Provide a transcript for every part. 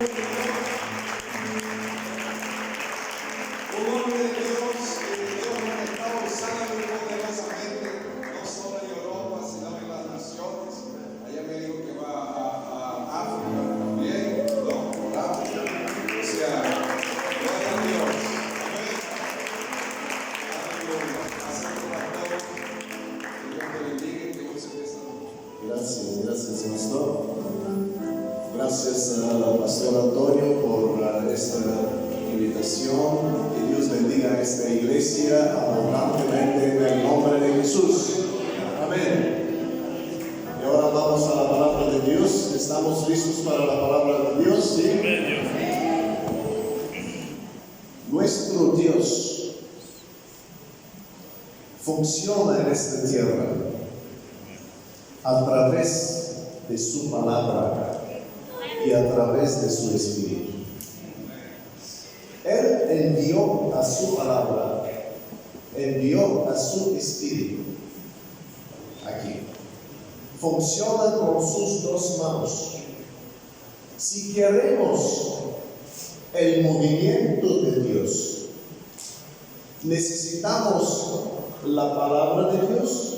Gracias, Pastor. Gracias al Pastor Antonio por esta invitación. Que Dios bendiga a esta iglesia abundantemente en el nombre de Jesús. Amén. Y ahora vamos a la palabra de Dios. ¿Estamos listos para la palabra de Dios? ¿Sí? Nuestro Dios funciona en esta tierra a través de su palabra y a través de su espíritu. Él envió a su palabra, envió a su espíritu aquí. Funciona con sus dos manos. Si queremos el movimiento de Dios, necesitamos la palabra de Dios,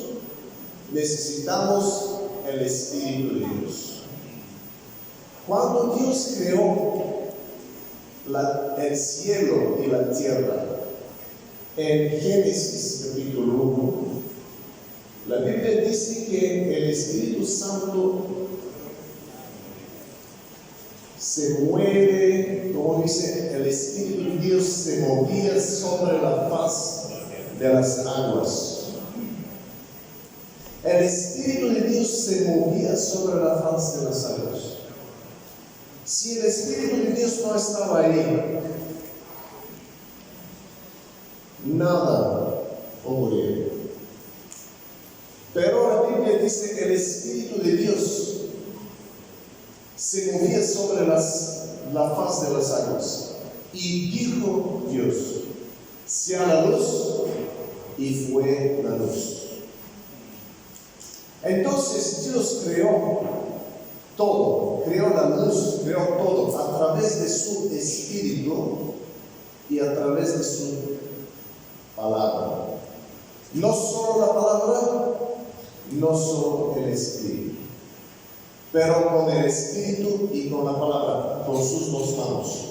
necesitamos el Espíritu de Dios. Cuando Dios creó el cielo y la tierra, en Génesis capítulo 1, la Biblia dice que el Espíritu Santo se mueve, como dice, el Espíritu de Dios se movía sobre la faz de las aguas. El Espíritu de Dios se movía sobre la faz de las aguas. Si el Espíritu de Dios no estaba ahí, nada ocurría. Pero la Biblia dice que el Espíritu de Dios se movía sobre la faz de las aguas. Y dijo Dios: sea la luz, y fue la luz. Entonces Dios creó todo, creó la luz, creó todo a través de su espíritu y a través de su palabra. No solo la palabra, no solo el espíritu, pero con el espíritu y con la palabra, con sus dos manos.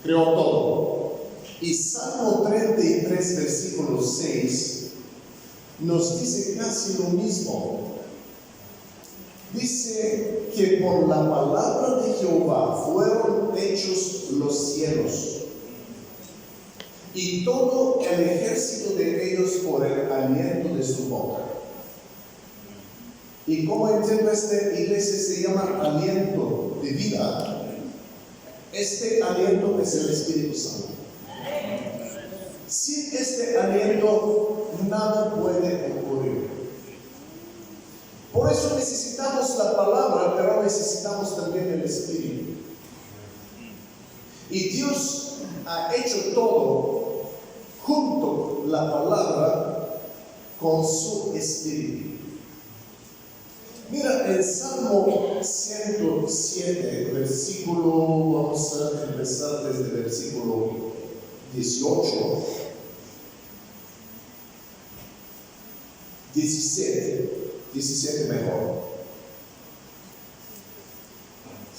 Creó todo. Y Salmo 33, versículo 6, nos dice casi lo mismo. Dice que por la palabra de Jehová fueron hechos los cielos, y todo el ejército de ellos por el aliento de su boca. Y como entiendo, esta iglesia se llama aliento de vida. Este aliento es el Espíritu Santo. Sin este aliento nada puede ocurrir. Por eso necesitamos la palabra, pero necesitamos también el Espíritu. Y Dios ha hecho todo junto la palabra con su Espíritu. Mira, el Salmo 107, versículo, vamos a empezar desde el versículo 18, 17 mejor.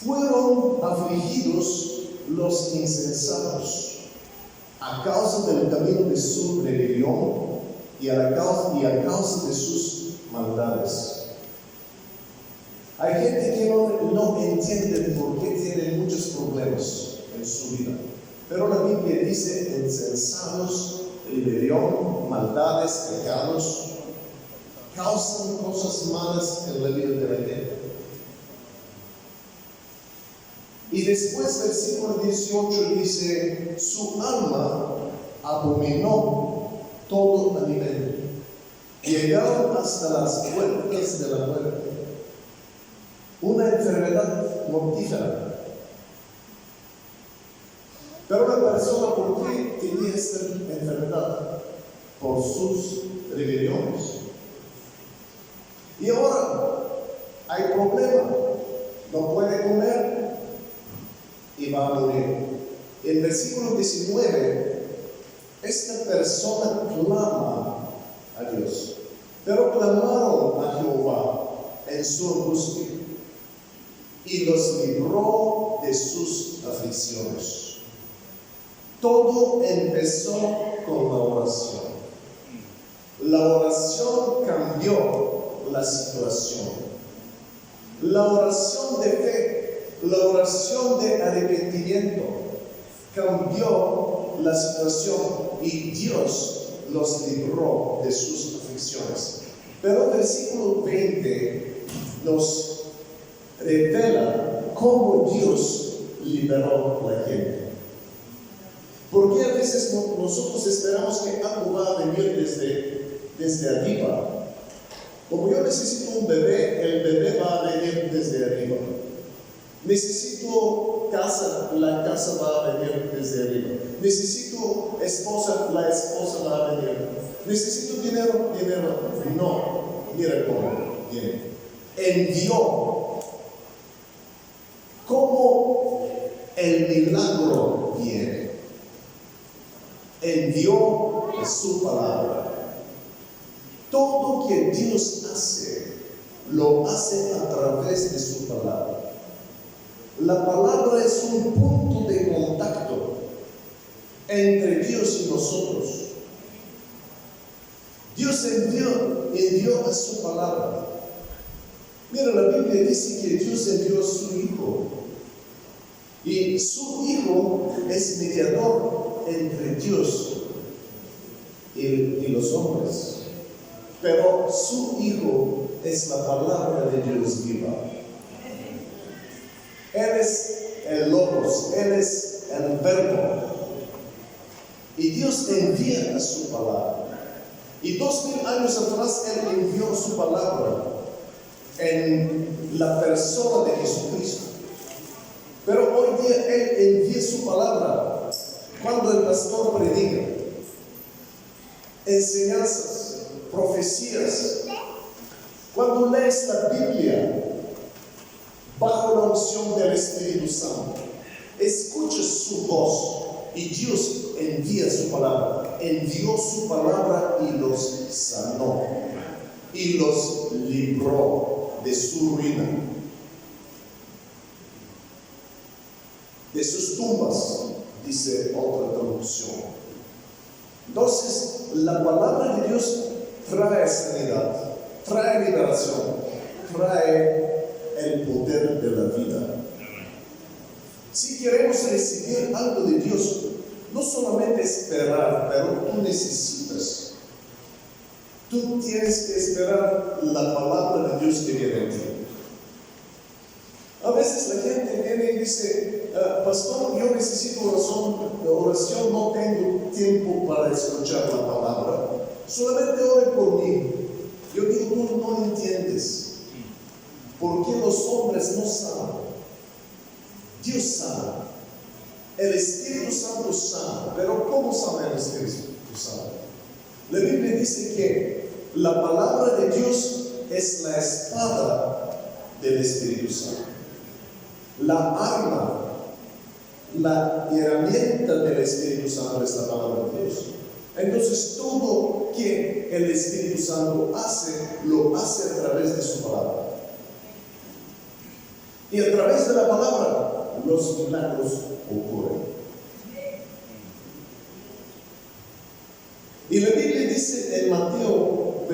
Fueron afligidos los insensatos a causa del camino de su rebelión y a causa de sus maldades. Hay gente que no entiende por qué tiene muchos problemas en su vida. Pero la Biblia dice: insensatos, rebelión, maldades, pecados, causan cosas malas en la vida de la gente. Y después, versículo 18 dice: su alma abominó todo alimento, llegaron hasta las puertas de la muerte. Una enfermedad mortífera. Pero la persona, ¿por qué tenía esta enfermedad? Por sus rebeliones. Y ahora hay problema. No puede comer y va a morir. En versículo 19, esta persona clama a Dios, pero clamaron a Jehová en su angustia y los libró de sus aflicciones. Todo empezó con la oración. La oración cambió la situación. La oración de fe, la oración de arrepentimiento cambió la situación y Dios los libró de sus aflicciones. Pero el versículo 20 nos revela cómo Dios liberó a la gente. Porque a veces nosotros esperamos que algo va a venir desde arriba. Como yo necesito un bebé, el bebé va a venir desde arriba. Necesito casa, la casa va a venir desde arriba. Necesito esposa, la esposa va a venir. Necesito dinero, dinero. No, mira cómo viene. Envió. ¿Cómo el milagro viene? Envió su palabra. Todo que Dios hace, lo hace a través de su palabra. La palabra es un punto de contacto entre Dios y nosotros. Dios envió a su palabra. Mira, la Biblia dice que Dios envió a su Hijo. Y su Hijo es mediador entre Dios y los hombres. Pero su Hijo es la palabra de Dios viva. Él es el Logos, Él es el Verbo. Y Dios envía a su palabra. Y 2000 años atrás Él envió su palabra en la persona de Jesucristo. Pero hoy día Él envía su palabra cuando el pastor predica. Enseñanzas, profecías. Cuando lees la Biblia bajo la unción del Espíritu Santo, escuchas su voz y Dios envía su palabra. Envió su palabra y los sanó y los libró de su ruina, de sus tumbas, dice otra traducción. Entonces, la palabra de Dios trae sanidad, trae liberación, trae el poder de la vida. Si queremos recibir algo de Dios, no solamente esperar, pero tú necesitas. Tú tienes que esperar la palabra de Dios que viene a ti. A veces la gente viene y dice, pastor, yo necesito oración, no tengo tiempo para escuchar la palabra, solamente ore por mí. Yo digo, tú no entiendes, porque los hombres no saben. Dios sabe, el Espíritu Santo sabe, pero ¿cómo sabe el Espíritu Santo? La Biblia dice que la palabra de Dios es la espada del Espíritu Santo. La arma, la herramienta del Espíritu Santo es la palabra de Dios. Entonces todo que el Espíritu Santo hace, lo hace a través de su palabra. Y a través de la palabra, los milagros ocurren. Y la Biblia dice en Mateo,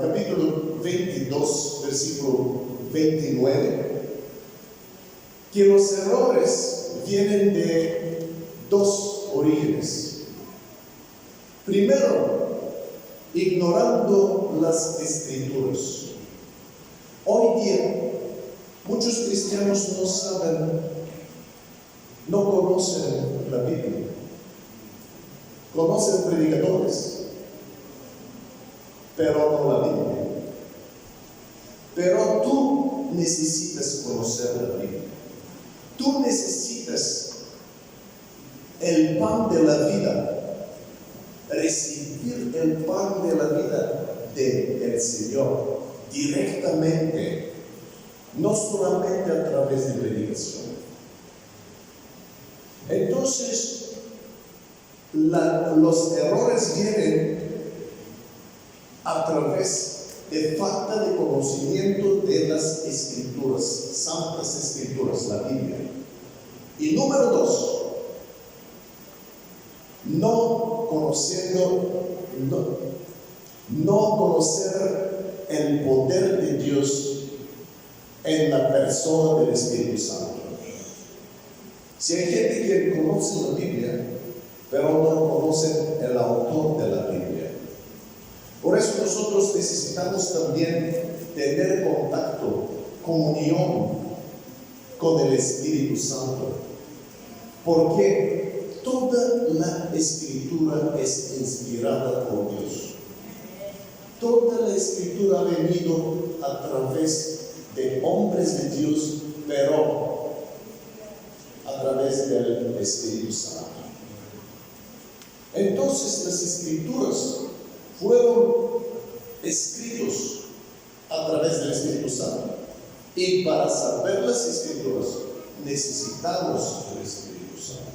capítulo 22, versículo 29, que los errores vienen de dos orígenes. Primero, ignorando las Escrituras. Hoy día, muchos cristianos no saben, no conocen la Biblia. Conocen predicadores, pero no la Biblia. Pero tú necesitas conocer la Biblia. Tú necesitas el pan de la vida, recibir el pan de la vida del Señor directamente, no solamente a través de predicación. Entonces, los errores vienen a través de falta de conocimiento de las escrituras, santas escrituras, la Biblia. Y número 2, no conocer el poder de Dios en la persona del Espíritu Santo. Si hay gente que conoce la Biblia, pero no conocen el autor de la Biblia. Por eso nosotros necesitamos también tener contacto, comunión con el Espíritu Santo, porque toda la Escritura es inspirada por Dios. Toda la Escritura ha venido a través de hombres de Dios, pero a través del Espíritu Santo. Entonces las Escrituras fueron escritos a través del Espíritu Santo, y para saber las Escrituras necesitamos el Espíritu Santo,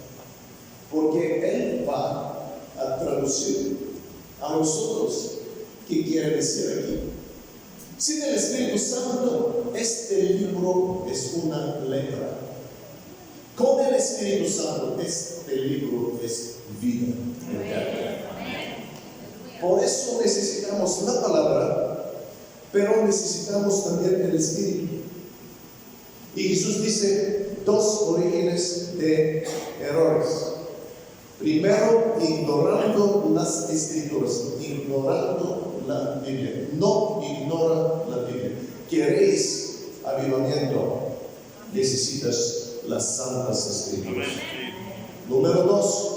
porque Él va a traducir a nosotros qué quiere decir aquí. Sin el Espíritu Santo, este libro es una letra. Con el Espíritu Santo, este libro es vida eterna. Por eso necesitamos la palabra, pero necesitamos también el Espíritu. Y Jesús dice dos orígenes de errores. Primero, ignorando las Escrituras, ignorando la Biblia. No ignora la Biblia. ¿Queréis avivamiento? Necesitas las santas Escrituras. Número 2,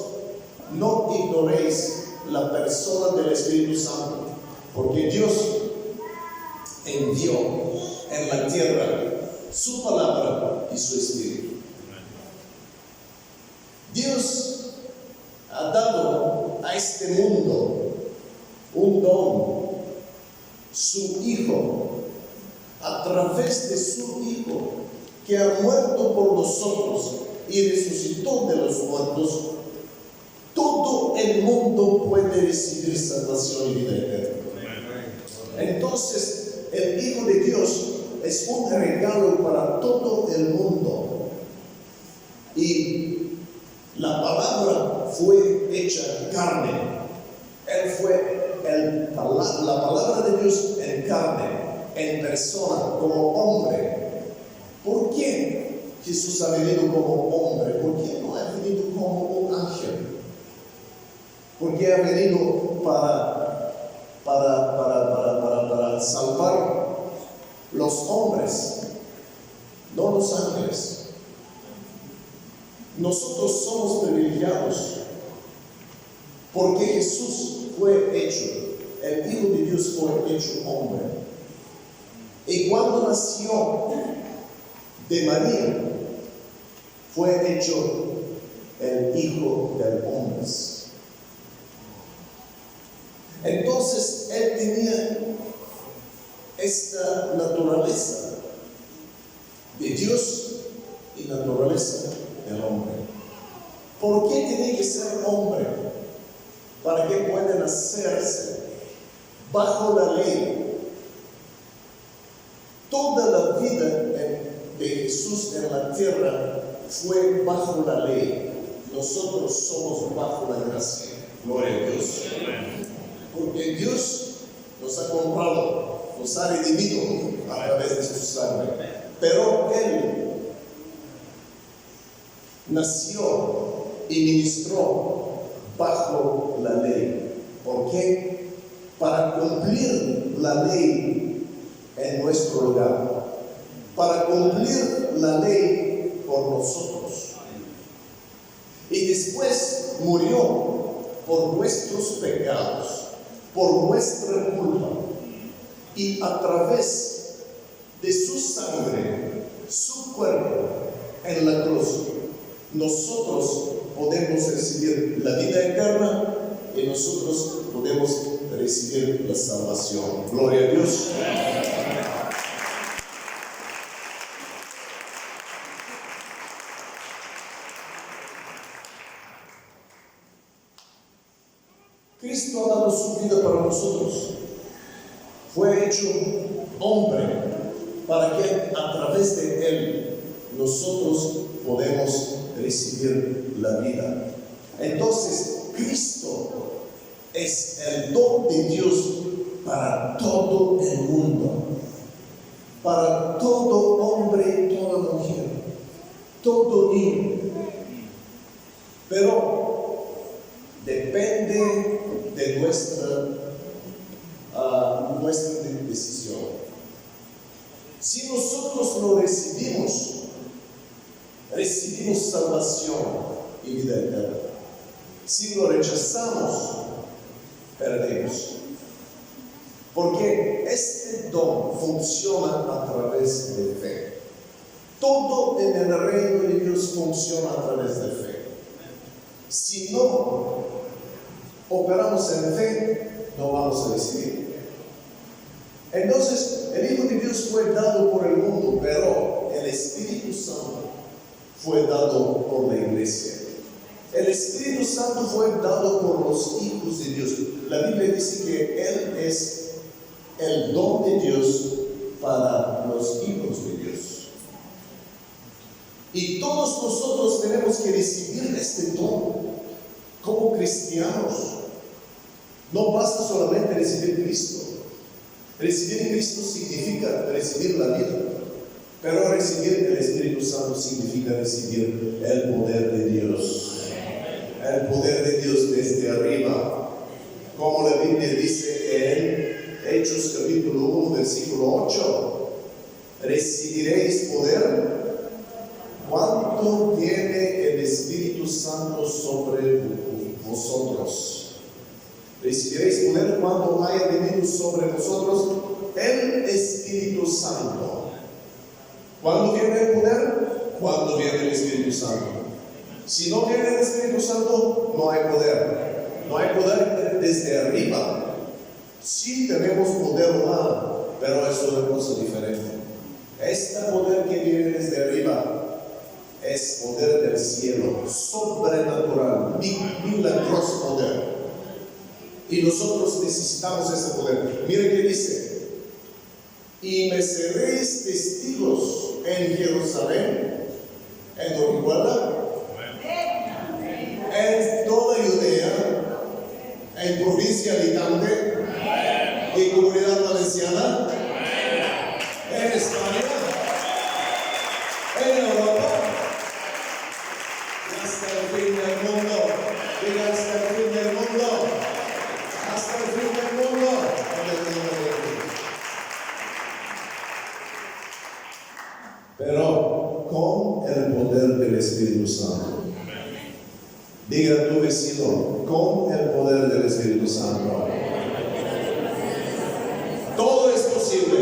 no ignoréis la persona del Espíritu Santo, porque Dios envió en la tierra su palabra y su Espíritu. Dios ha dado a este mundo un don, su Hijo, a través de su Hijo, que ha muerto por nosotros y resucitó de los muertos. Todo el mundo puede recibir salvación y vida eterna. Entonces, el Hijo de Dios es un regalo para todo el mundo. Y la palabra fue hecha carne. Él fue la palabra de Dios en carne, en persona, como hombre. ¿Por qué Jesús ha venido como hombre? ¿Por qué no ha venido como un ángel? Porque ha venido para salvar los hombres, no los ángeles. Nosotros somos privilegiados porque Jesús fue hecho, el Hijo de Dios fue hecho hombre. Y cuando nació de María, fue hecho el Hijo del hombre. Entonces Él tenía esta naturaleza de Dios y naturaleza del hombre. ¿Por qué tiene que ser hombre? Para que pueda nacerse bajo la ley. Toda la vida de Jesús en la tierra fue bajo la ley. Nosotros somos bajo la gracia. Gloria a Dios. Porque Dios nos ha comprado, nos ha redimido a través de su sangre. Pero Él nació y ministró bajo la ley. ¿Por qué? Para cumplir la ley en nuestro lugar. Para cumplir la ley por nosotros. Y después murió por nuestros pecados, por nuestra culpa, y a través de su sangre, su cuerpo en la cruz, nosotros podemos recibir la vida eterna y nosotros podemos recibir la salvación. Gloria a Dios. Cristo ha dado su vida para nosotros. Fue hecho hombre para que a través de Él nosotros podemos recibir la vida. Entonces, Cristo es el don de Dios para todo el mundo, para todo hombre y toda mujer, todo niño. Pero depende de nuestra decisión. Si nosotros lo recibimos salvación y vida eterna. Si lo rechazamos, perdemos. Porque este don funciona a través de fe. Todo en el reino de Dios funciona a través de fe. Si no operamos en fe, no vamos a recibir. Entonces, el Hijo de Dios fue dado por el mundo, pero el Espíritu Santo fue dado por la iglesia. El Espíritu Santo fue dado por los hijos de Dios. La Biblia dice que Él es el don de Dios para los hijos de Dios. Y todos nosotros tenemos que recibir este don como cristianos. No basta solamente recibir Cristo. Recibir Cristo significa recibir la vida, pero recibir el Espíritu Santo significa recibir el poder de Dios. El poder de Dios desde arriba. Como la Biblia dice en Hechos capítulo 1, versículo 8. Recibiréis poder cuando viene el Espíritu Santo sobre vosotros. Recibiréis poder cuando haya venido sobre vosotros el Espíritu Santo. ¿Cuándo viene el poder? Cuando viene el Espíritu Santo. Si no viene el Espíritu Santo, no hay poder. No hay poder desde arriba. Sí tenemos poder humano, pero es una cosa diferente. Este poder que viene desde arriba es poder del cielo, sobrenatural, milagroso poder. Y nosotros necesitamos ese poder. Mire qué dice: y me seréis testigos en Jerusalén, en Orihuela, en toda Judea, en provincia de Alicante y Comunidad Valenciana, en España, en Europa, y hasta el fin del mundo. Diga: hasta el fin del mundo. Hasta el fin del mundo. Pero con el poder del Espíritu Santo. Diga a tu vecino: con el poder del Espíritu Santo. Todo es posible.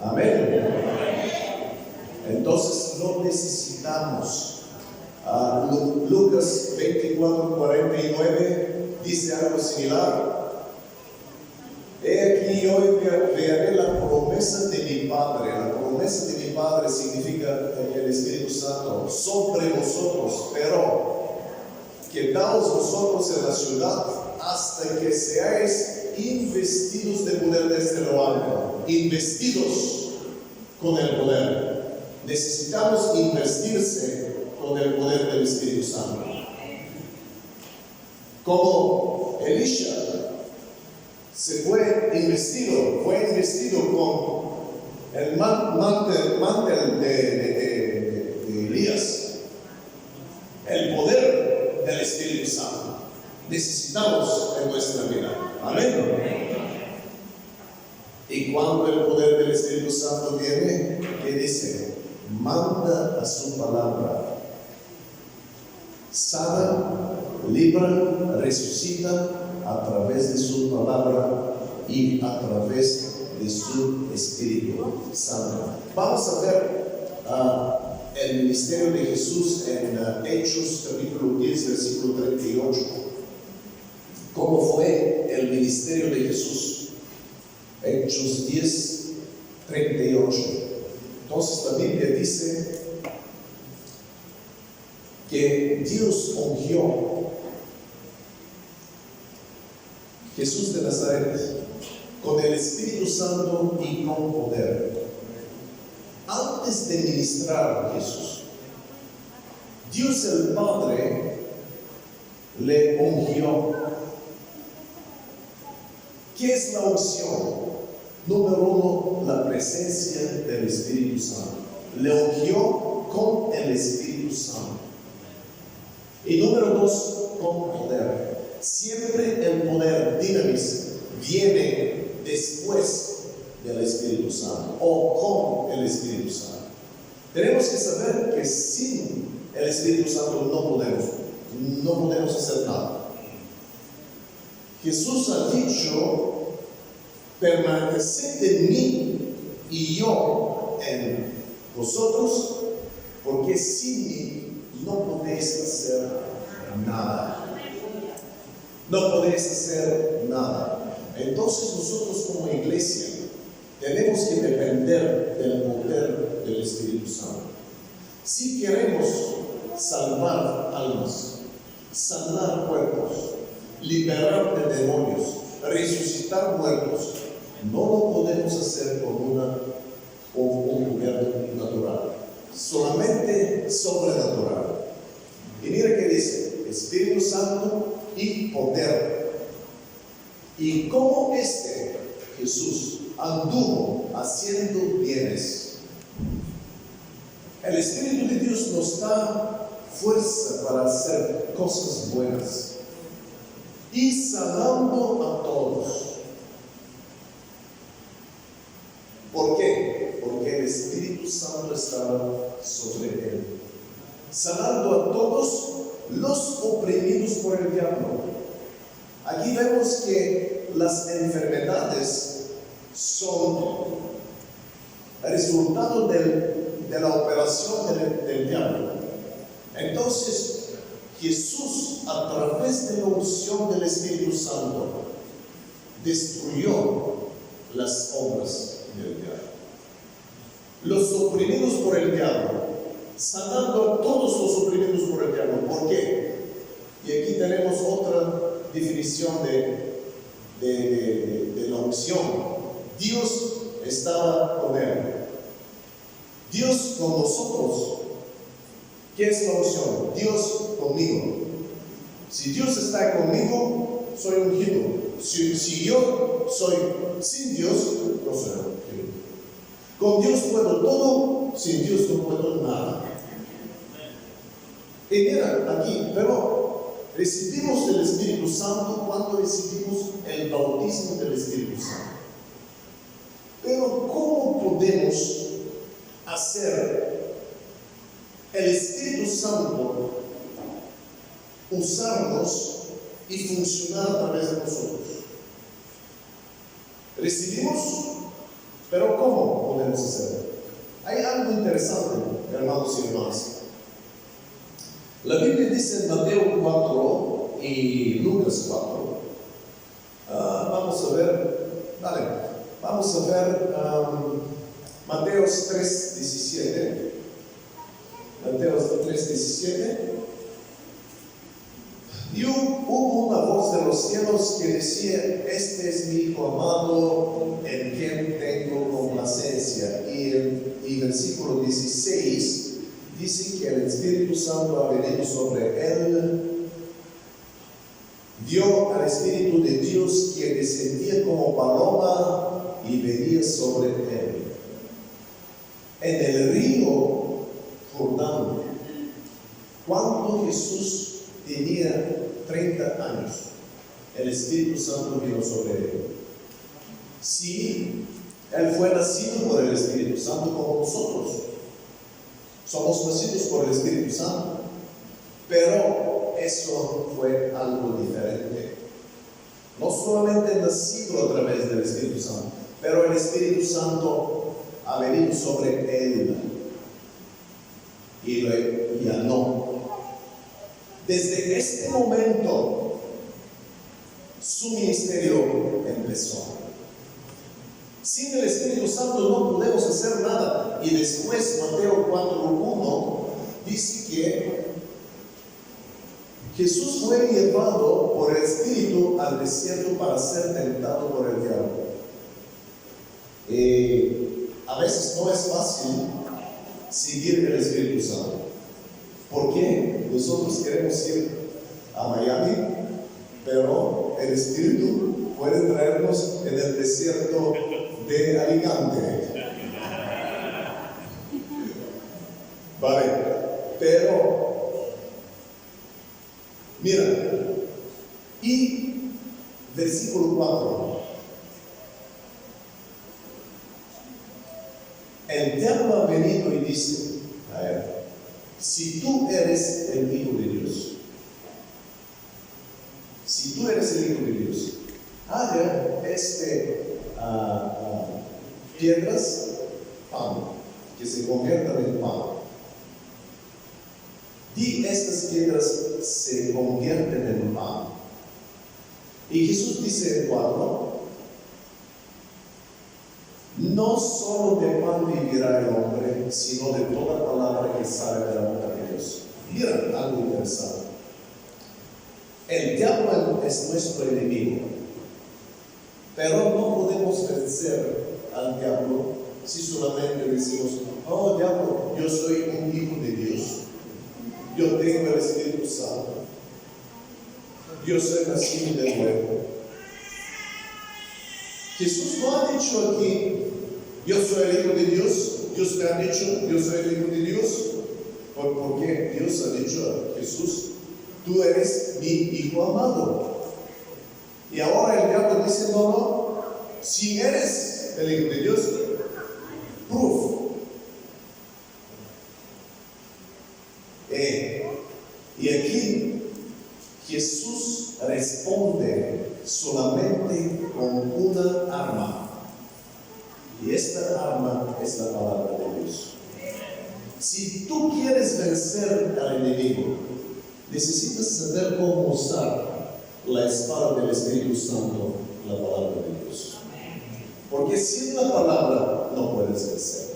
Amén. Entonces no necesitamos. Lucas 24:49 dice algo similar. He aquí hoy veré la promesa de mi Padre. La promesa de mi Padre significa el Espíritu Santo sobre vosotros, pero quedaos vosotros en la ciudad hasta que seáis investidos de poder desde lo alto. Investidos con el poder. Necesitamos investirse con el poder del Espíritu Santo. Como Elisha fue investido con el mantel de Elías, el poder del Espíritu Santo. Necesitamos en nuestra vida. Amén. Y cuando el poder del Espíritu Santo viene, ¿qué dice? Manda a su palabra. Sana, libra, resucita a través de su palabra y a través de su Espíritu Santo. Vamos a ver el ministerio de Jesús en Hechos capítulo 10, versículo 38. ¿Cómo fue el ministerio de Jesús? Hechos 10, 38. Entonces la Biblia dice que Dios ungió Jesús de Nazaret, con el Espíritu Santo y con poder. Antes de ministrar a Jesús, Dios el Padre le ungió. ¿Qué es la unción? Número uno, la presencia del Espíritu Santo. Le ungió con el Espíritu Santo. Y número dos, con poder. Siempre el poder, dinamis, viene después del Espíritu Santo o con el Espíritu Santo. Tenemos que saber que sin el Espíritu Santo no podemos hacer nada. Jesús ha dicho: permaneced en mí y yo en vosotros, porque sin mí no podéis hacer nada. No podéis hacer nada. Entonces nosotros como iglesia tenemos que depender del poder del Espíritu Santo. Si queremos salvar almas, sanar cuerpos, liberar de demonios, resucitar muertos, no lo podemos hacer con un poder natural, solamente sobrenatural. Y mira que dice: Espíritu Santo y poder. Y como Jesús anduvo haciendo bienes, el Espíritu de Dios nos da fuerza para hacer cosas buenas y sanando a todos. ¿Por qué? Porque el Espíritu Santo estaba sobre él, sanando a todos los oprimidos por el diablo. Aquí vemos que las enfermedades son resultado de la operación del diablo. Entonces, Jesús, a través de la unción del Espíritu Santo, destruyó las obras del diablo. Los oprimidos por el diablo, sanando a todos los oprimidos por el diablo. ¿Por qué? Y aquí tenemos otra definición de la unción. Dios estaba con él. Dios con nosotros. ¿Qué es la unción? Dios conmigo. Si Dios está conmigo, soy ungido. Si yo soy sin Dios, no soy ungido. Con Dios puedo todo, sin Dios no puedo nada. Y mira aquí, pero recibimos el Espíritu Santo cuando recibimos el bautismo del Espíritu Santo. Pero ¿cómo podemos hacer el Espíritu Santo usarnos y funcionar a través de nosotros? Recibimos, pero ¿cómo podemos hacerlo? Hay algo interesante, hermanos y hermanas. La Biblia dice en Mateo 4 y Lucas 4. Vamos a ver, vamos a ver Mateo 3:17. Mateo 3:17. Y hubo una voz de los cielos que decía: este es mi Hijo amado, en quien tengo complacencia. Y versículo 16 dice que el Espíritu Santo ha venido sobre él. Vio al Espíritu de Dios que descendía como paloma y venía sobre él. En el río Jordán, cuando Jesús tenía 30 años, el Espíritu Santo vino sobre él. Sí, él fue nacido por el Espíritu Santo como nosotros. Somos nacidos por el Espíritu Santo, pero eso fue algo diferente. No solamente nacido a través del Espíritu Santo, pero el Espíritu Santo ha venido sobre él y lo llenó. Desde este momento, su ministerio empezó. Sin el Espíritu Santo no podemos hacer nada. Y después, Mateo 4:1 dice que Jesús fue llevado por el Espíritu al desierto para ser tentado por el diablo. A veces no es fácil seguir el Espíritu Santo. ¿Por qué? Nosotros queremos ir a Miami, pero el Espíritu puede traernos en el desierto de Alicante. Vale, pero mira, y versículo 4. El diablo ha venido y dice a él: si tú eres el Hijo de Dios, si tú eres el Hijo de Dios, haga piedras pan, que se conviertan en pan. Di estas piedras se convierten en pan. Y Jesús dice en 4: no solo de pan vivirá el hombre, sino de toda palabra que sale de la boca de Dios. Mira algo interesante. El diablo es nuestro enemigo, pero no podemos vencer al diablo si solamente decimos: oh diablo, yo soy un hijo de Dios, yo tengo el Espíritu Santo, yo soy nacido de nuevo. Jesús no ha dicho aquí: yo soy el Hijo de Dios. Dios me ha dicho: yo soy el Hijo de Dios. Porque Dios ha dicho a Jesús: tú eres mi Hijo amado. Y ahora el diablo dice: no, no, si eres el Hijo de Dios, proof. Y aquí Jesús responde solamente con una arma. Y esta arma es la palabra de Dios. Si tú quieres vencer al enemigo, necesitas saber cómo usar la espada del Espíritu Santo, la palabra de Dios. Porque sin la palabra no puedes vencer.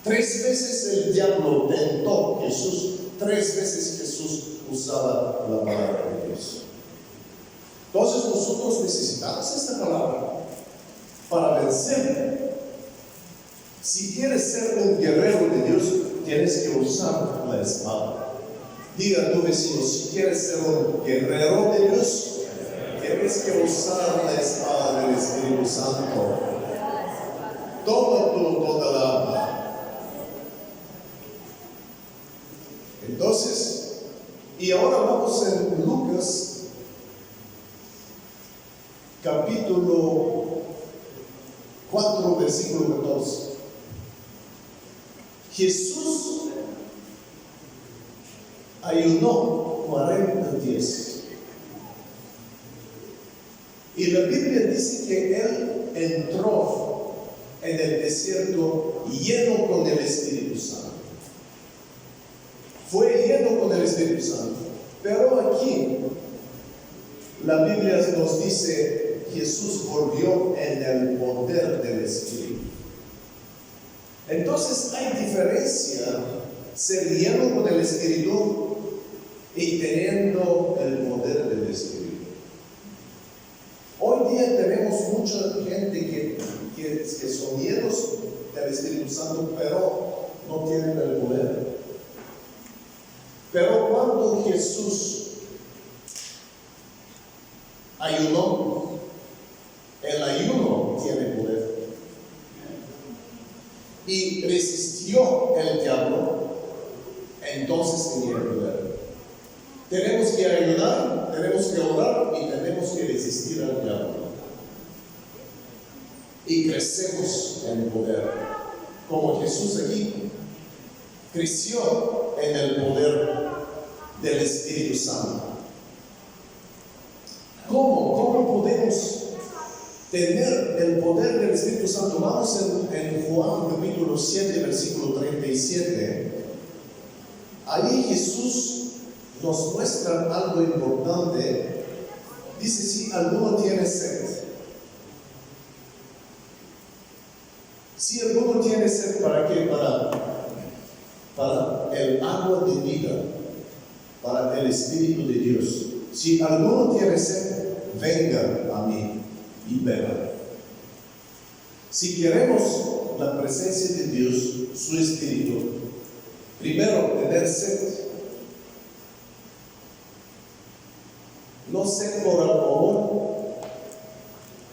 3 veces el diablo tentó a Jesús, 3 veces Jesús usaba la palabra de Dios. Entonces nosotros necesitamos esta palabra para vencer. Si quieres ser un guerrero de Dios, tienes que usar la espada. Diga a tu vecino: si quieres ser un guerrero de Dios, tienes que usar la espada del Espíritu Santo. Toda la arma. Entonces, y ahora vamos en Lucas capítulo 4, versículo 14. Jesús ayunó 40 días. Y la Biblia dice que Él entró en el desierto lleno con el Espíritu Santo. Fue lleno con el Espíritu Santo. Pero aquí la Biblia nos dice: Jesús volvió en el poder del Espíritu. Entonces hay diferencia ser lleno con el Espíritu y teniendo el poder del Espíritu. Hoy día tenemos mucha gente que son llenos del Espíritu Santo, pero no tienen el poder. Pero cuando Jesús ayunó, el ayuno tiene poder. Y resistió el diablo, entonces tenía poder. Tenemos que ayudar, tenemos que orar y tenemos que resistir al diablo. Y crecemos en poder. Como Jesús aquí creció en el poder del Espíritu Santo. ¿Cómo podemos tener el poder del Espíritu Santo? Vamos en Juan capítulo 7, versículo 37. Ahí Jesús nos muestra algo importante. Dice: si alguno tiene sed, si alguno tiene sed, ¿para qué? Para el agua de vida, para el Espíritu de Dios. Si alguno tiene sed, venga a mí y beba. Si queremos la presencia de Dios, su Espíritu, primero tener sed. No sed por alcohol,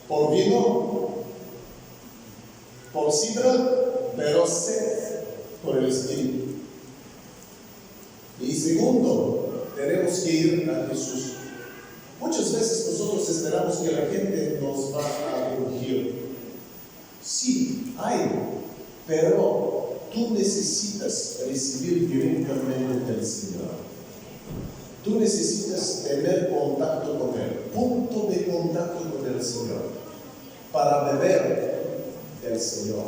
por vino, por sidra, pero sed por el Espíritu. Y segundo, tenemos que ir a Jesús. Muchas veces nosotros esperamos que la gente nos va a ungir. Sí, hay, pero tú necesitas recibir directamente del Señor. Tú necesitas tener contacto con Él, punto de contacto con el Señor, para beber del Señor.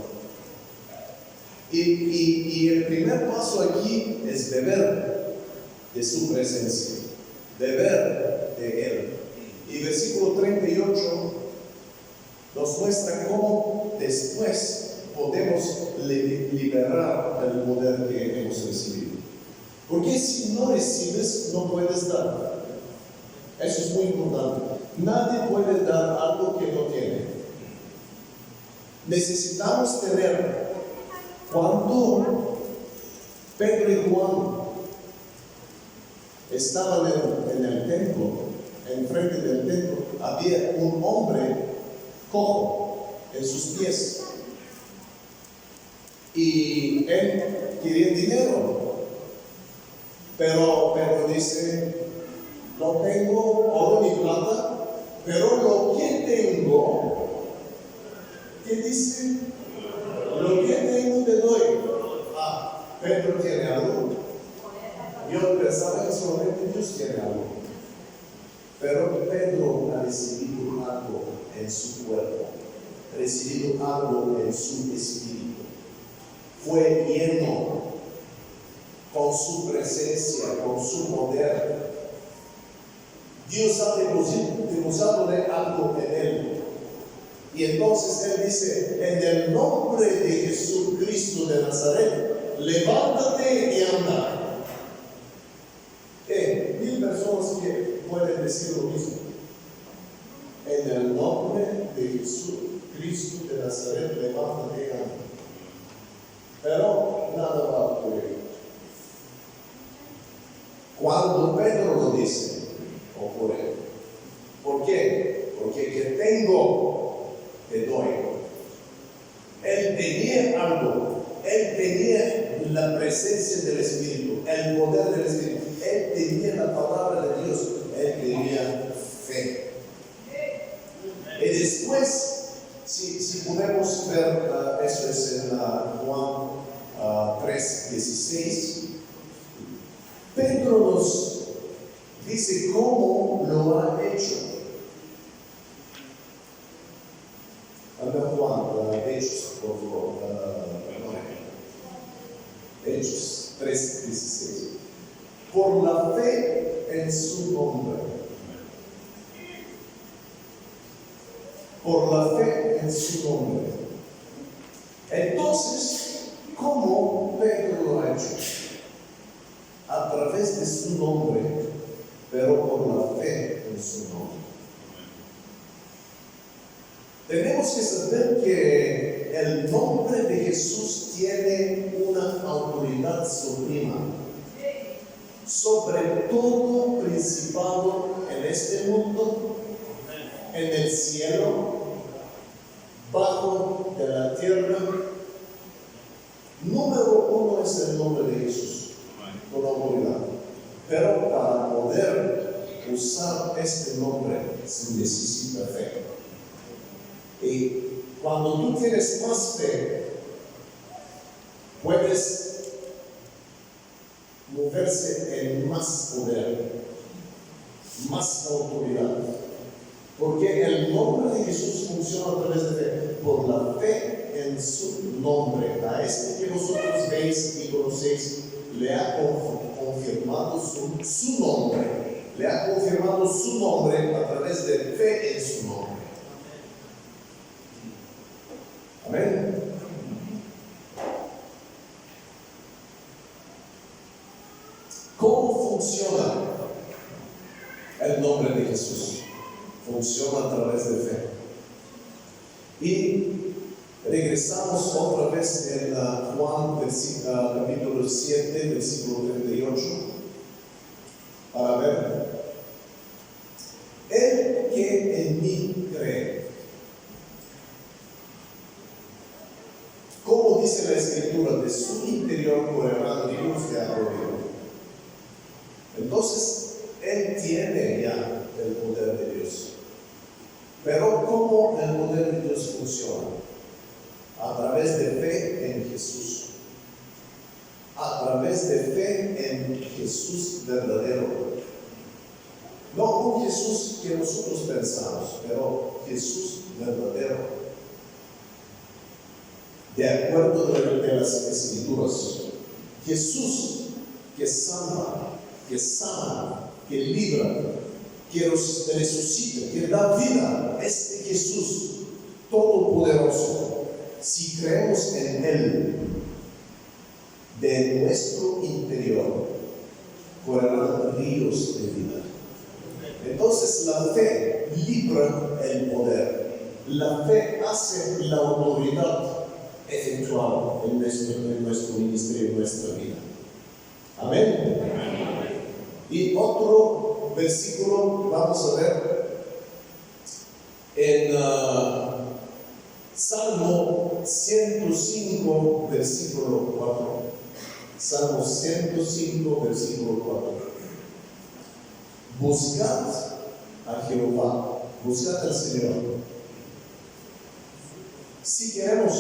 Y el primer paso aquí es beber de su presencia, beber de Él. Y versículo 38 nos muestra cómo después podemos liberar el poder que hemos recibido. Porque si no recibes, no puedes dar. Eso es muy importante. Nadie puede dar algo que no tiene. Necesitamos tener. Cuando Pedro y Juan estaban en el templo, enfrente del templo, había un hombre cojo en sus pies. Y él quería dinero. Pero Pedro dice, no tengo oro ni plata, pero lo que tengo, ¿qué dice? Lo que tengo te doy. Pedro tiene algo. Yo pensaba que solamente Dios tiene algo. Pero Pedro ha recibido algo en su cuerpo, ha recibido algo en su espíritu. Fue lleno con su presencia, con su poder. Dios ha depositado de algo en él. Y entonces él dice, en el nombre de Jesucristo de Nazaret, levántate y anda. 1000 personas que pueden decir lo mismo. En el nombre de Jesucristo de Nazaret, levántate y anda. Pero nada va a ocurrir. Cuando Pedro lo dice, ocurre. ¿Por qué? Porque que tengo, te doy. Él tenía algo. Él tenía la presencia del Espíritu, el poder del Espíritu. Él tenía la palabra de Dios. Él tenía fe. Y después, si podemos ver, eso es en Juan 3:16. Pedro nos dice cómo lo ha hecho. Juan, Hechos, por favor. Hechos 3:16. Por la fe en su nombre. Por la fe en su nombre. Entonces, ¿cómo Pedro lo ha hecho? A través de su nombre, pero por la fe en su nombre. Tenemos que saber que el nombre de Jesús tiene una autoridad suprema sobre todo principado en este mundo, en el cielo, bajo de la tierra. Número uno es el nombre de Jesús. Con autoridad. Pero para poder usar este nombre se necesita fe. Y cuando tú tienes más fe, puedes moverse en más poder, más autoridad. Porque el nombre de Jesús funciona a través de fe, por la fe en su nombre. A este que vosotros veis y conocéis, le ha confirmado su nombre. Le ha confirmado su nombre a través de fe en su nombre. Amén. ¿Cómo funciona el nombre de Jesús? Funciona a través de fe. Y regresamos otra vez en Juan capítulo 7, versículo 38, para ver. El que en mí cree. Como dice la Escritura, de su interior correrán ríos de agua viva. Entonces, Él tiene ya el poder de Dios. Pero ¿cómo el poder de Dios funciona? A través de fe en Jesús. A través de fe en Jesús verdadero. No un Jesús que nosotros pensamos, pero Jesús verdadero. De acuerdo de las Escrituras. Jesús que salva, que sana, que libra, que resucita, que da vida. Este Jesús todopoderoso. Si creemos en Él, de nuestro interior correrán ríos de vida. Entonces la fe libra el poder. La fe hace la autoridad efectual en nuestro ministerio, en nuestra vida. Amén. Y otro versículo vamos a ver en Salmo 105, versículo 4. Salmo 105, versículo 4. Buscad a Jehová, buscad al Señor. Si queremos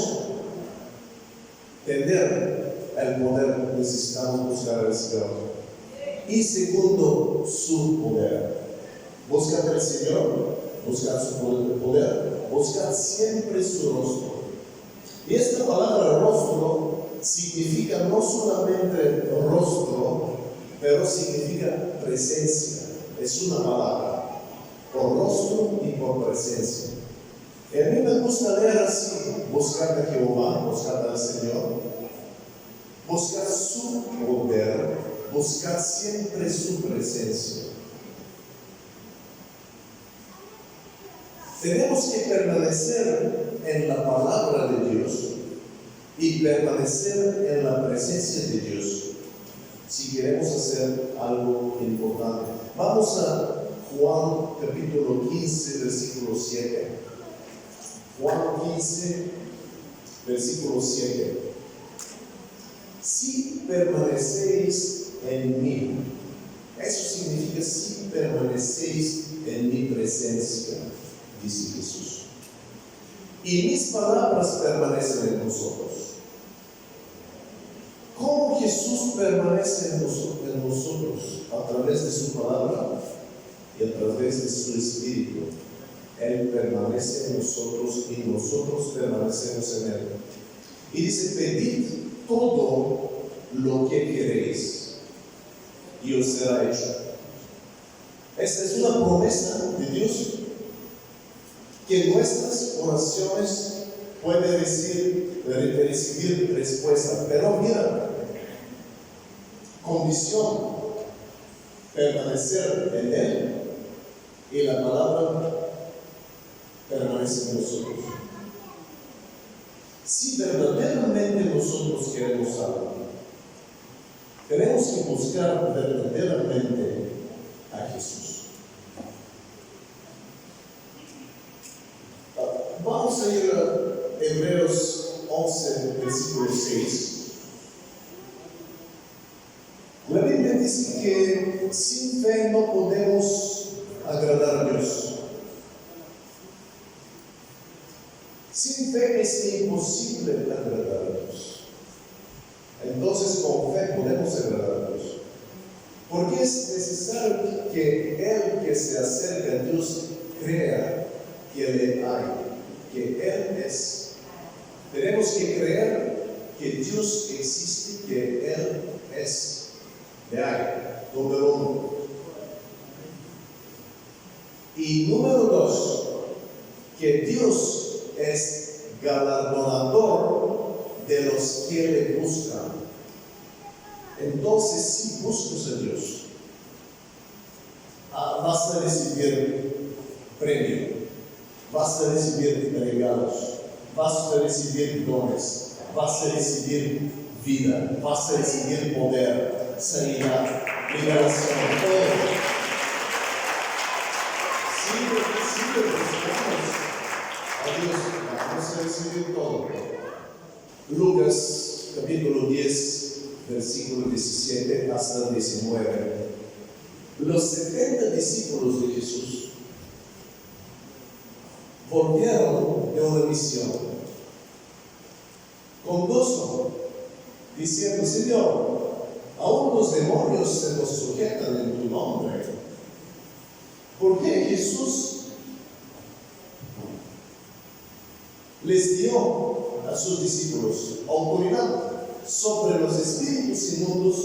tener el poder, necesitamos buscar al Señor. Y segundo, su poder. Buscad al Señor, buscad su poder, buscad siempre su rostro. Y esta palabra rostro significa no solamente rostro, pero significa presencia. Es una palabra, por rostro y por presencia. Y a mí me gusta leer así: buscar a Jehová, buscar al Señor, buscar su poder, buscar siempre su presencia. Tenemos que permanecer en la palabra de Dios y permanecer en la presencia de Dios si queremos hacer algo importante. Vamos a Juan capítulo 15, versículo 7. Juan 15, versículo 7. Si permanecéis en mí, eso significa si permanecéis en mi presencia, dice Jesús, y mis palabras permanecen en vosotros. ¿Cómo Jesús permanece en nosotros? A través de su palabra y a través de su Espíritu. Él permanece en nosotros y nosotros permanecemos en Él. Y dice: pedid todo lo que queréis y os será hecho. Esta es una promesa de Dios, que nuestras oraciones pueden recibir respuesta. Pero mira, condición: permanecer en Él y la palabra permanece en nosotros. Si verdaderamente nosotros queremos algo, tenemos que buscar verdaderamente a Jesús. Vamos a ir a Hebreos 11, versículo 6. La Biblia dice que sin fe no podemos agradar a Dios. Sin fe es imposible agradar a Dios. Entonces con fe podemos agradar a Dios. Porque es necesario que el que se acerca a Dios crea que le hay, que Él es. Tenemos que creer que Dios existe, que Él es. Le hay, número 1. Y número 2, que Dios es galardonador de los que le buscan. entonces si buscas a Dios, vas a recibir premio, vas a recibir regalos, vas a recibir dones, vas a recibir vida, vas a recibir poder, sanidad, liberación, todo. Si buscamos a Dios, vamos a recibir todo. Lucas capítulo 10, versículo 17 hasta 19. Los 70 discípulos de Jesús volvieron de una misión con gozo, diciendo: Señor, aún los demonios se nos sujetan en tu nombre. Porque Jesús les dio a sus discípulos autoridad sobre los espíritus inmundos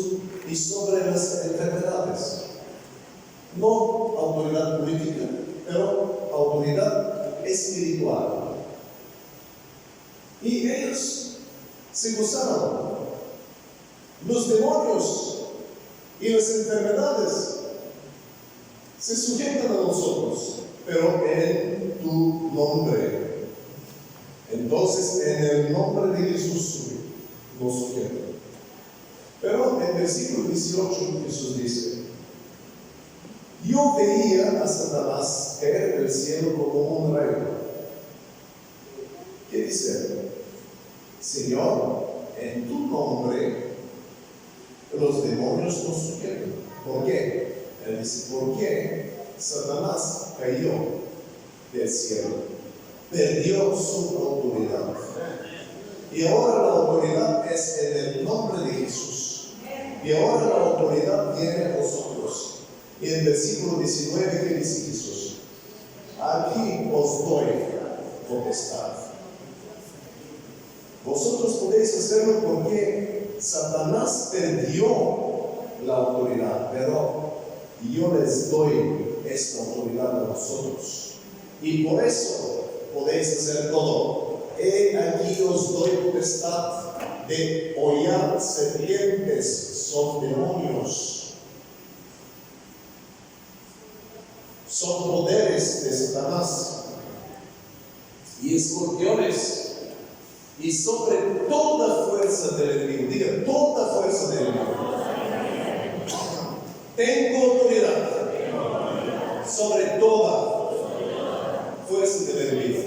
y sobre las enfermedades. No autoridad política, pero autoridad espiritual. Y ellos se gozaron. Los demonios y las enfermedades se sujetan a nosotros, pero en tu nombre. Entonces, en el nombre de Jesús nos sujetan. Pero en el versículo 18 Jesús dice: yo veía a Satanás caer del cielo como un rayo. ¿Qué dice? Señor, en tu nombre los demonios nos sujetan. ¿Por qué? Él dice: porque Satanás cayó del cielo, perdió su autoridad. Y ahora la autoridad es en el nombre de Jesús. Y ahora la autoridad viene a nosotros. Y en el versículo 19, ¿qué dice Jesús? Aquí os doy potestad. Vosotros podéis hacerlo porque Satanás perdió la autoridad, pero yo les doy esta autoridad a vosotros. Y por eso podéis hacer todo. He aquí os doy potestad de hollar serpientes, son demonios, son poderes de Satanás, y escorpiones, y sobre toda fuerza del enemigo. Diga: toda fuerza del enemigo. Tengo autoridad sobre toda fuerza del enemigo.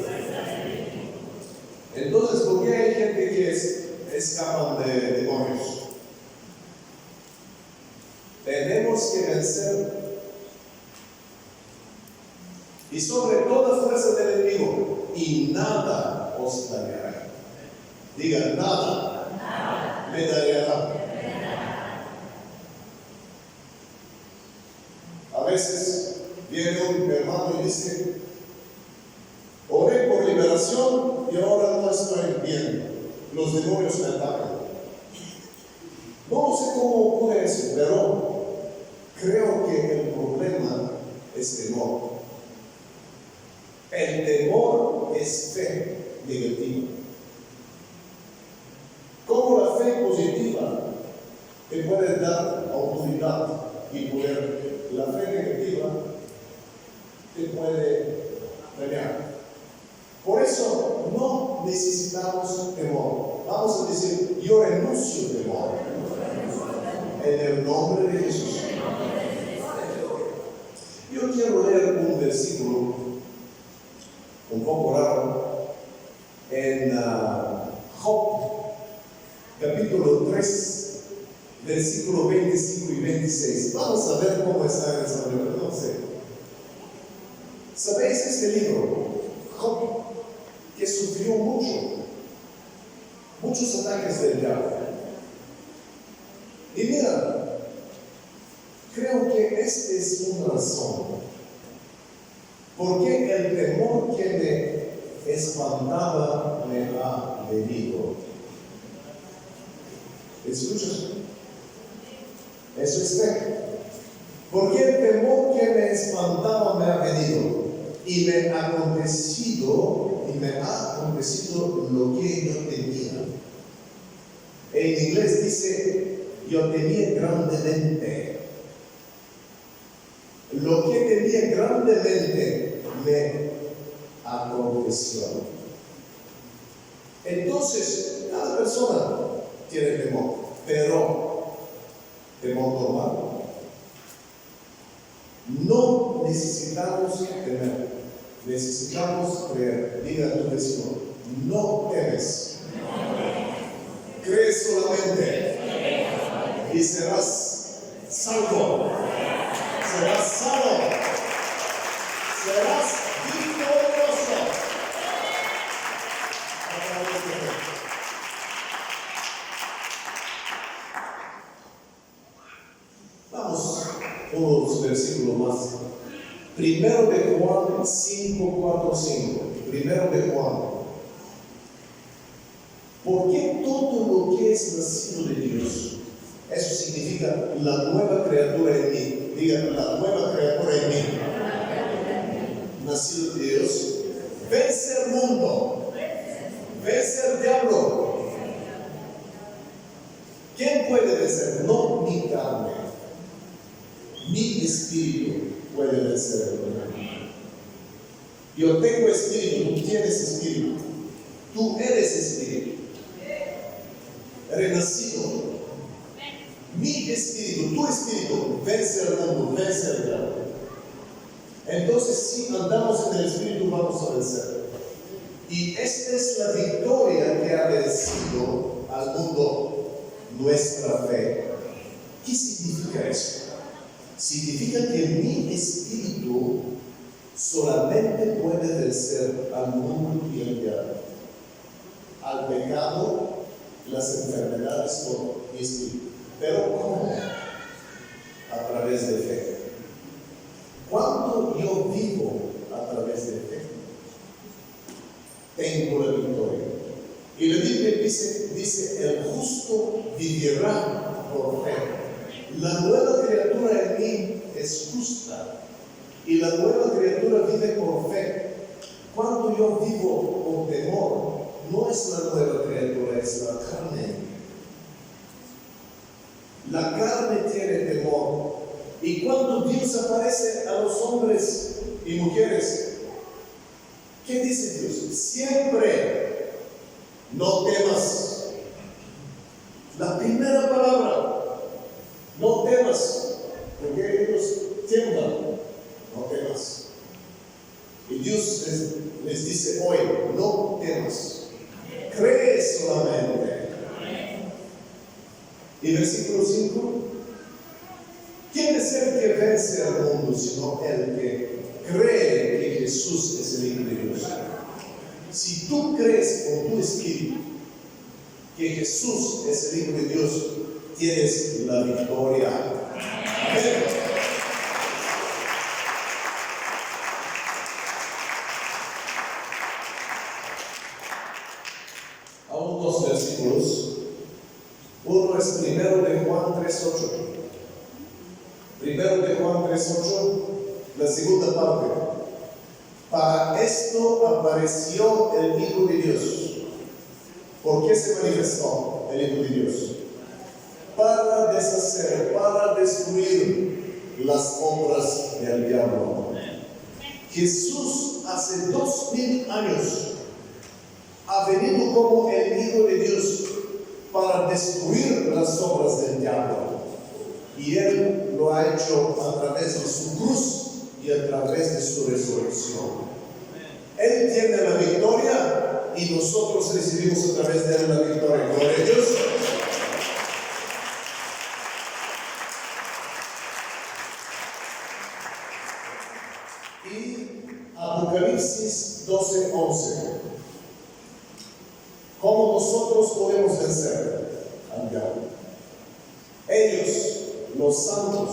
Entonces, ¿por qué hay gente que escapan de demonios? Tenemos que vencer. Y sobre toda fuerza del enemigo, y nada os dañará. Diga: nada me dañará. A veces viene un hermano y dice: oré por liberación y ahora no estoy bien, los demonios me atacan. No sé cómo ocurre eso, pero creo que el problema es temor. El temor es fe negativa. Como la fe positiva te puede dar autoridad y poder, la fe negativa te puede dañar. Por eso no necesitamos temor. Vamos a decir: yo renuncio al temor en el nombre de Jesús. Yo quiero leer un versículo un poco raro en Job capítulo 3, versículo 25 y 26. Vamos a ver cómo está en esa Biblia. No sé. ¿Sabéis este libro? Job, que sufrió muchos ataques del diablo. Y mira, creo que esta es una razón. Porque el temor que me espantaba me ha venido. ¿Escuchas? Eso es fe. Porque el temor que me espantaba me ha venido. Y me ha acontecido lo que yo temía. En inglés dice: yo temía grandemente. Lo que temía grandemente me aconteció. Entonces, cada persona tiene temor, pero temor normal. No necesitamos temer, necesitamos creer. Diga a tu vecino, no temes, cree solamente y serás salvo, serás sano, serás victorioso. Vamos unos versículos más. Primero de Juan 5, 4, 5. Primero de Juan. Porque todo lo que es nacido de Dios, eso significa la nueva criatura en mí. Diga, la nueva criatura en mí. Nacido de Dios, vence el mundo, vence el diablo. ¿Quién puede vencer? No mi carne, mi espíritu puede vencer el mundo. Yo tengo espíritu, tú tienes espíritu, tú eres espíritu, renacido. Mi espíritu, tu espíritu vence el mundo, vence el diablo. Entonces, si andamos en el espíritu, vamos a vencer. Y esta es la victoria que ha vencido al mundo, nuestra fe. ¿Qué significa eso? Significa que mi espíritu solamente puede vencer al mundo y al diablo, al pecado, las enfermedades por mi espíritu. Pero ¿cómo? A través de fe. Cuando yo vivo a través de fe, tengo la victoria. Y la Biblia dice, el justo vivirá por fe. La nueva criatura en mí es justa y la nueva criatura vive por fe. Cuando yo vivo con temor, no es la nueva criatura, es la carne. La carne tiene temor. Y cuando Dios aparece a los hombres y mujeres, ¿qué dice Dios? Siempre, no temas. La primera palabra, no temas, porque ellos tiemblan, no temas. Y Dios les dice hoy, no temas, cree solamente. Y versículo 5, ¿quién es el que vence al mundo sino el que cree que Jesús es el Hijo de Dios? Si tú crees con tu espíritu que Jesús es el Hijo de Dios, tienes la victoria. Amén. Aún dos versículos. Uno es primero de Juan 3:8. Primero de Juan 3:8, la segunda parte. Para esto apareció el Hijo de Dios. ¿Por qué se manifestó el Hijo de Dios? Para deshacer, para destruir las obras del diablo. Jesús hace 2000 años ha venido como el Hijo de Dios para destruir las obras del diablo. Y Él lo ha hecho a través de su cruz y a través de su resurrección. Él tiene la victoria y nosotros recibimos a través de Él la victoria. Gloria a Dios. Y Apocalipsis 12:11. ¿Cómo nosotros podemos vencer al diablo? Ellos, los santos,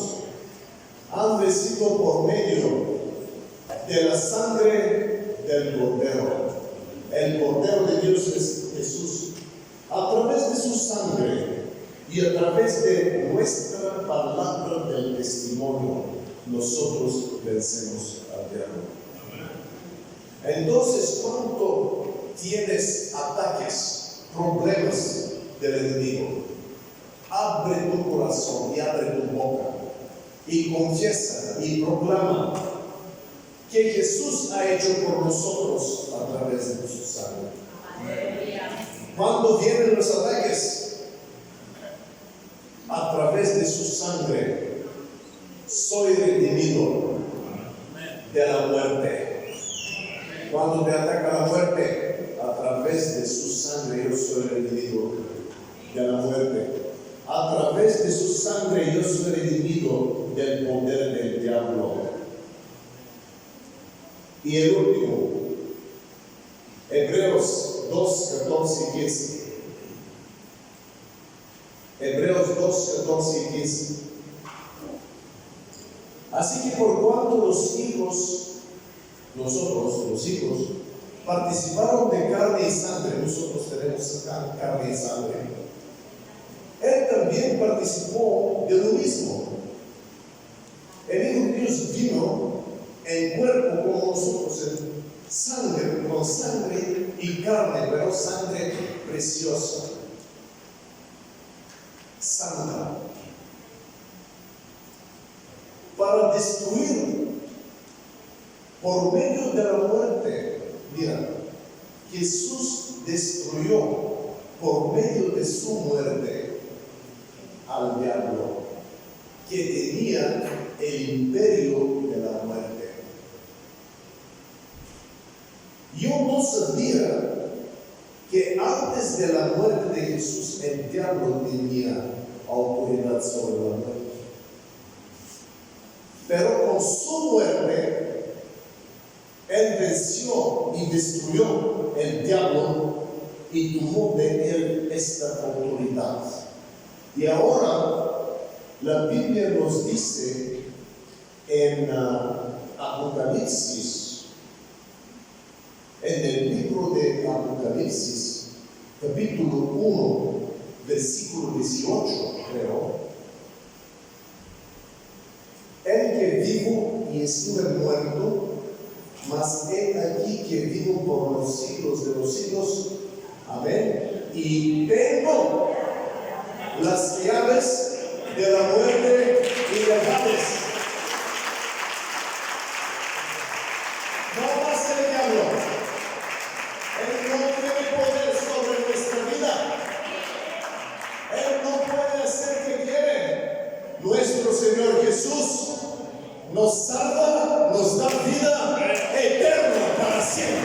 han vencido por medio de la sangre del Cordero. El Cordero de Dios es Jesús. A través de su sangre y a través de nuestra palabra del testimonio, nosotros vencemos al diablo. Entonces, ¿cuánto tienes ataques, problemas del enemigo? abre tu corazón y abre tu boca y confiesa y proclama que Jesús ha hecho por nosotros a través de su sangre. Cuando vienen los ataques, a través de su sangre soy redimido de la muerte. Cuando te ataca la muerte, a través de su sangre yo soy redimido de la muerte. A través de su sangre yo soy redimido del poder del diablo. Y el último, Hebreos 2, 14 y 15. Hebreos 2, 14 y 15. Así que por cuanto los hijos, nosotros los hijos, participaron de carne y sangre, nosotros tenemos carne y sangre, Él también participó de lo mismo. El Hijo de Dios vino en cuerpo como nosotros, en sangre, con sangre y carne, pero sangre preciosa, santa, para destruir por medio de la muerte. Mira, Jesús destruyó por medio de su muerte al diablo, que tenía el imperio de la muerte. Yo no sabía que antes de la muerte de Jesús el diablo tenía autoridad sobre la muerte. Pero con su muerte, Él venció y destruyó el diablo y tomó de él esta autoridad. Y ahora la Biblia nos dice en Apocalipsis, en el libro de Apocalipsis, capítulo 1, versículo 18, creo, el que vivo y estuve muerto, mas he aquí que vivo por los siglos de los siglos. Amén. Y tengo las llaves de la muerte y del Hades. No más el diablo. Él no tiene poder sobre nuestra vida. Él no puede hacer que quiere. Nuestro Señor Jesús nos salva, nos da vida eterna para siempre.